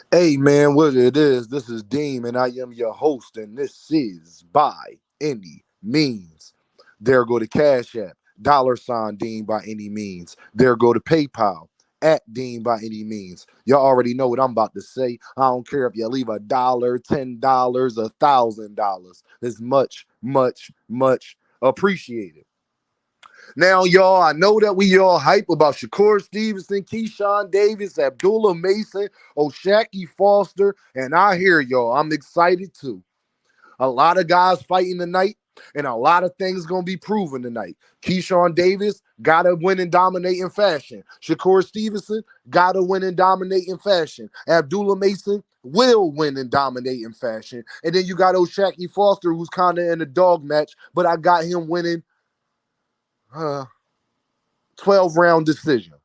Hey man, what it is, this is Dean and I am your host, and this is By Any Means. There go to Cash App, $ Dean by any means. There go to PayPal, at Dean by any means. Y'all already know what I'm about to say. I don't care if you leave $1, $10, $1,000. It's much appreciated. Now, y'all, I know that we all hype about Shakur Stevenson, Keyshawn Davis, Abdullah Mason, O'Shaquie Foster, and I hear y'all. I'm excited too. A lot of guys fighting tonight, and a lot of things gonna be proven tonight. Keyshawn Davis gotta win in dominating fashion. Shakur Stevenson gotta win in dominating fashion. Abdullah Mason will win in dominating fashion. And then you got O'Shaquie Foster, who's kind of in a dog match, but I got him winning. 12-round decision.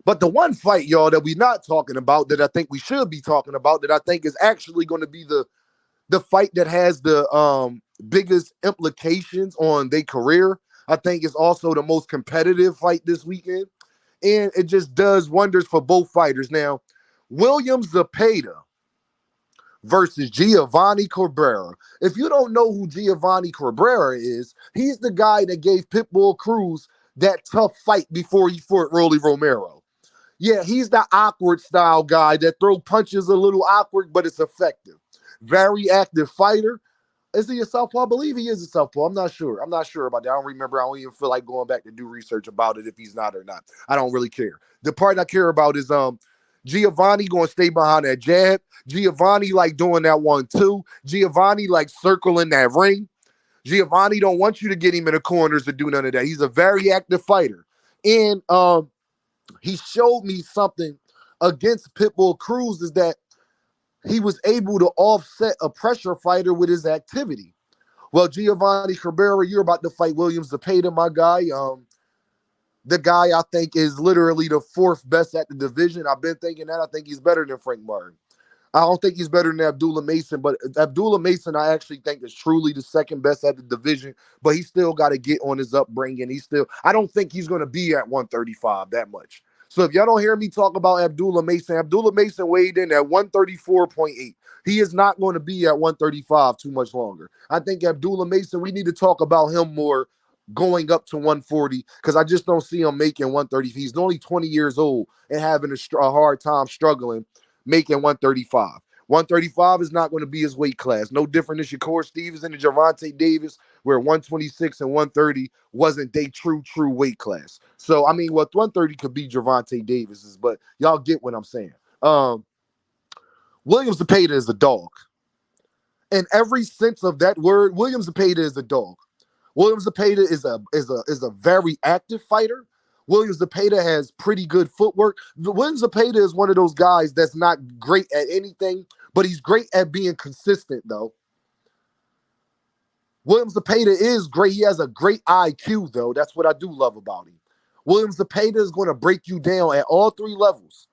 But the one fight, y'all, that we're not talking about, that I think we should be talking about, that I think is actually going to be the fight that has the biggest implications on their career, I think is also the most competitive fight this weekend. And it just does wonders for both fighters. Now, William Zepeda versus Giovanni Cabrera. If you don't know who Giovanni Cabrera is, he's the guy that gave Pitbull Cruz that tough fight before he fought Rolly Romero. Yeah, he's the awkward style guy that throw punches a little awkward, but it's effective. Very active fighter. Is he a southpaw? I believe he is a southpaw. I'm not sure. I'm not sure about that. I don't remember. I don't even feel like going back to do research about it if he's not or not. I don't really care. The part I care about is Giovanni going to stay behind that jab. Giovanni like doing that 1-2. Giovanni like circling that ring. Giovanni don't want you to get him in the corners to do none of that. He's a very active fighter. And he showed me something against Pitbull Cruz is that he was able to offset a pressure fighter with his activity. Well, Giovanni Cabrera, you're about to fight William Zepeda, my guy. The guy I think is literally the fourth best at the division. I've been thinking that. I think he's better than Frank Martin. I don't think he's better than Abdullah Mason, but Abdullah Mason I actually think is truly the second best at the division, but he still got to get on his upbringing. I don't think he's going to be at 135 that much. So if y'all don't hear me talk about Abdullah Mason weighed in at 134.8. He is not going to be at 135 too much longer. I think Abdullah Mason, we need to talk about him more going up to 140 because I just don't see him making 130. He's only 20 years old and having a hard time struggling making 135. 135 is not going to be his weight class. No different than Shakur Stevenson and Gervonta Davis, where 126 and 130 wasn't their true weight class. So, I mean, 130 could be Gervonta Davis's, but y'all get what I'm saying. William Zepeda is a dog. In every sense of that word, William Zepeda is a dog. William Zepeda is a very active fighter. William Zepeda has pretty good footwork. William Zepeda is one of those guys that's not great at anything, but he's great at being consistent, though. William Zepeda is great. He has a great IQ, though. That's what I do love about him. William Zepeda is going to break you down at all three levels.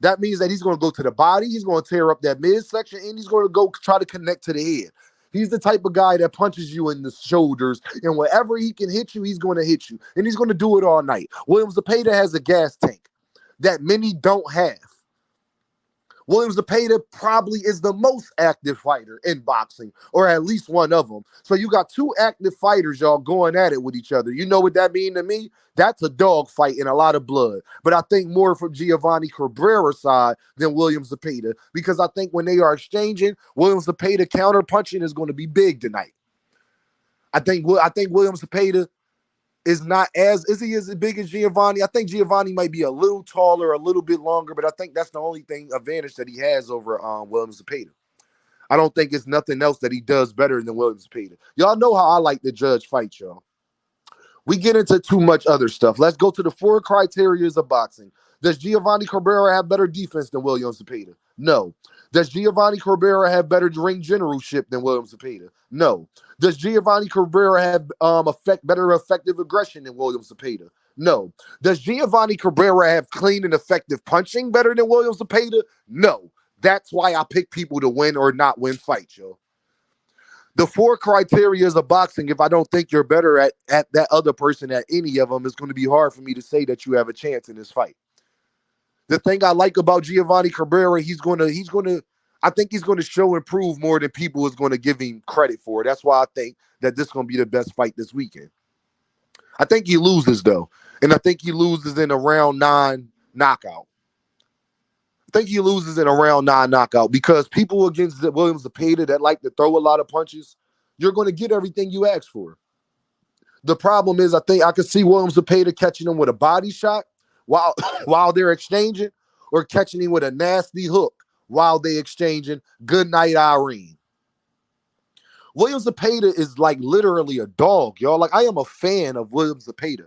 That means that he's going to go to the body, he's going to tear up that midsection, and he's going to go try to connect to the head. He's the type of guy that punches you in the shoulders, and wherever he can hit you, he's going to hit you, and he's going to do it all night. William Zepeda has a gas tank that many don't have. William Zepeda probably is the most active fighter in boxing, or at least one of them. So you got two active fighters, y'all, going at it with each other. You know what that means to me? That's a dog fight and a lot of blood. But I think more from Giovanni Cabrera's side than William Zepeda, because I think when they are exchanging, William Zepeda counter punching is going to be big tonight. I think William Zepeda is not is he as big as Giovanni? I think Giovanni might be a little taller, a little bit longer, but I think that's the only advantage that he has over William Zepeda. I don't think it's nothing else that he does better than William Zepeda. Y'all know how I like to judge fights, y'all. We get into too much other stuff. Let's go to the 4 criteria of boxing. Does Giovanni Cabrera have better defense than William Zepeda? No. Does Giovanni Cabrera have better ring generalship than William Zepeda? No. Does Giovanni Cabrera have better effective aggression than William Zepeda? No. Does Giovanni Cabrera have clean and effective punching better than William Zepeda? No. That's why I pick people to win or not win fights, yo. The 4 criteria of boxing, if I don't think you're better at that other person at any of them, it's going to be hard for me to say that you have a chance in this fight. The thing I like about Giovanni Cabrera, I think he's gonna show and prove more than people is gonna give him credit for. That's why I think that this is gonna be the best fight this weekend. I think he loses though, and I think he loses in a round 9 knockout. I think he loses in a round 9 knockout because people against Williams Zepeda that like to throw a lot of punches, you're going to get everything you ask for. The problem is, I think I could see Williams Zepeda catching him with a body shot while while they're exchanging, or catching him with a nasty hook while they exchanging. Good night, Irene. Williams Zepeda is like literally a dog, y'all. Like, I am a fan of Williams Zepeda.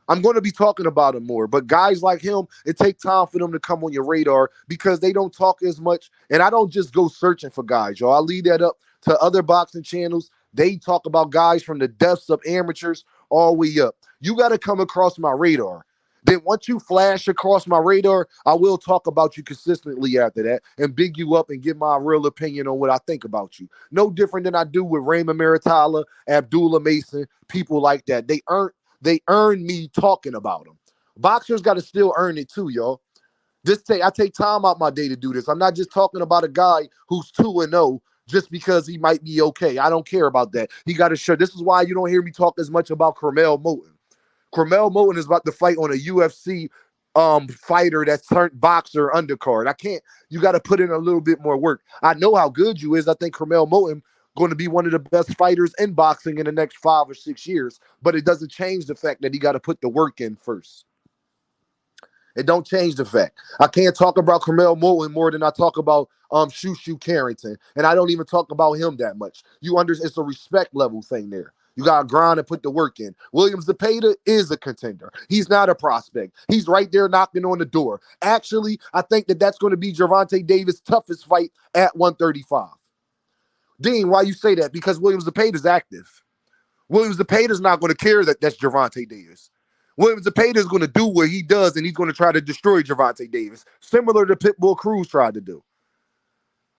I'm going to be talking about him more, but guys like him, it takes time for them to come on your radar because they don't talk as much. And I don't just go searching for guys, y'all. I leave that up to other boxing channels. They talk about guys from the depths of amateurs all the way up. You got to come across my radar. Then once you flash across my radar, I will talk about you consistently after that and big you up and give my real opinion on what I think about you. No different than I do with Raymond Maritala, Abdullah Mason, people like that. They earn me talking about them. Boxers got to still earn it too, y'all. I take time out my day to do this. I'm not just talking about a guy who's 2-0 just because he might be okay. I don't care about that. He got to show. This is why you don't hear me talk as much about Carmel Moten. Carmel Moten is about to fight on a UFC fighter that's turned boxer undercard. You got to put in a little bit more work. I know how good you is. I think Carmel Moten going to be one of the best fighters in boxing in the next 5 or 6 years, but it doesn't change the fact that he got to put the work in first. It don't change the fact. I can't talk about Carmel Moten more than I talk about Shushu Carrington, and I don't even talk about him that much. It's a respect level thing there. You got to grind and put the work in. Williams Zepeda is a contender. He's not a prospect. He's right there knocking on the door. Actually, I think that's going to be Gervonta Davis' toughest fight at 135. Dean, why you say that? Because Williams Zepeda is active. Williams Zepeda is not going to care that's Gervonta Davis. Williams Zepeda is going to do what he does, and he's going to try to destroy Gervonta Davis, similar to Pitbull Cruz tried to do.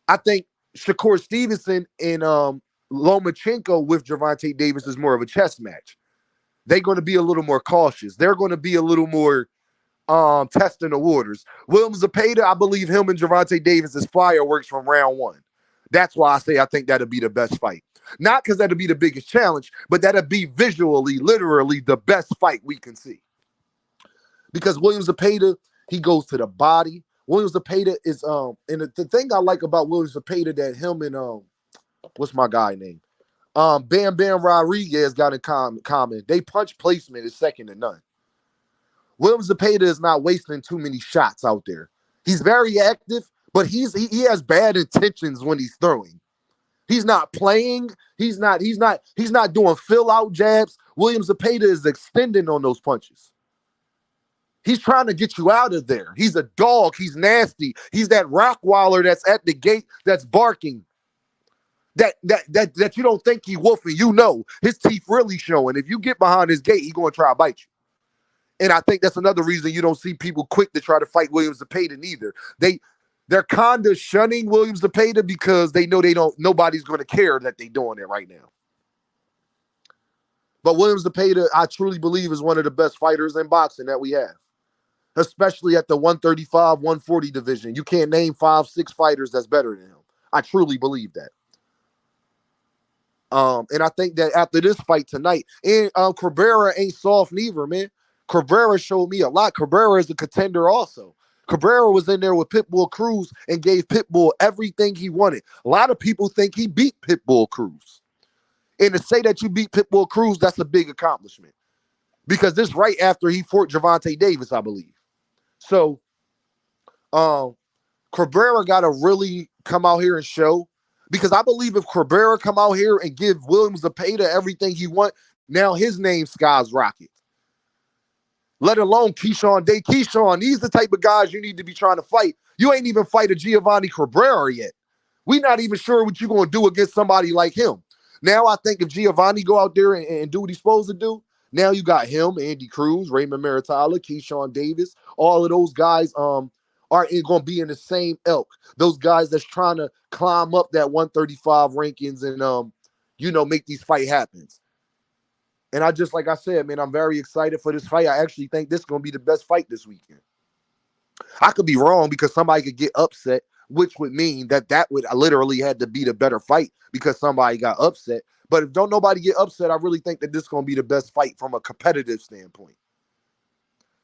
I think shakurstevenson and Lomachenko with Gervonta Davis is more of a chess match. They're going to be a little more cautious. They're going to be a little more testing the waters. Williams Zepeda, I believe him and Gervonta Davis is fireworks from round 1. That's why I say I think that'll be the best fight. Not because that'll be the biggest challenge, but that'll be visually, literally the best fight we can see. Because Williams Zepeda, he goes to the body. Williams Zepeda is and the thing I like about Williams Zepeda that him and what's my guy name? Bam Bam Rodriguez got in common. They punch placement is second to none. Williams Zepeda is not wasting too many shots out there. He's very active, but he has bad intentions when he's throwing. He's not playing. He's not doing fill out jabs. Williams Zepeda is extending on those punches. He's trying to get you out of there. He's a dog. He's nasty. He's that Rottweiler that's at the gate that's barking. That you don't think he wolfing. You know his teeth really showing. If you get behind his gate, he's going to try to bite you. And I think that's another reason you don't see people quick to try to fight Williams Zepeda neither. They're kind of shunning Williams Zepeda because they know nobody's going to care that they're doing it right now. But Williams Zepeda, I truly believe, is one of the best fighters in boxing that we have, especially at the 135, 140 division. You can't name 5-6 fighters that's better than him. I truly believe that. And I think that after this fight tonight, and Cabrera ain't soft neither, man. Cabrera showed me a lot. Cabrera is a contender also. Cabrera was in there with Pitbull Cruz and gave Pitbull everything he wanted. A lot of people think he beat Pitbull Cruz. And to say that you beat Pitbull Cruz, that's a big accomplishment. Because this right after he fought Gervonta Davis, I believe. So, Cabrera got to really come out here and show. Because I believe if Cabrera come out here and give Williams Zepeda everything he wants, now his name skies rocket. Let alone Keyshawn Day. Keyshawn, these the type of guys you need to be trying to fight. You ain't even fight a Giovanni Cabrera yet. We not even sure what you're going to do against somebody like him. Now I think if Giovanni go out there and do what he's supposed to do, now you got him, Andy Cruz, Raymond Maritala, Keyshawn Davis. All of those guys are going to be in the same ilk. Those guys that's trying to climb up that 135 rankings and, make these fight happens. And like I said, man, I'm very excited for this fight. I actually think this is going to be the best fight this weekend. I could be wrong because somebody could get upset, which would mean that that would literally had to be the better fight because somebody got upset. But if don't nobody get upset, I really think that this is going to be the best fight from a competitive standpoint.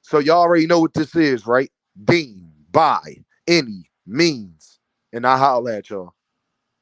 So y'all already know what this is, right? Deem by any means. And I holler at y'all.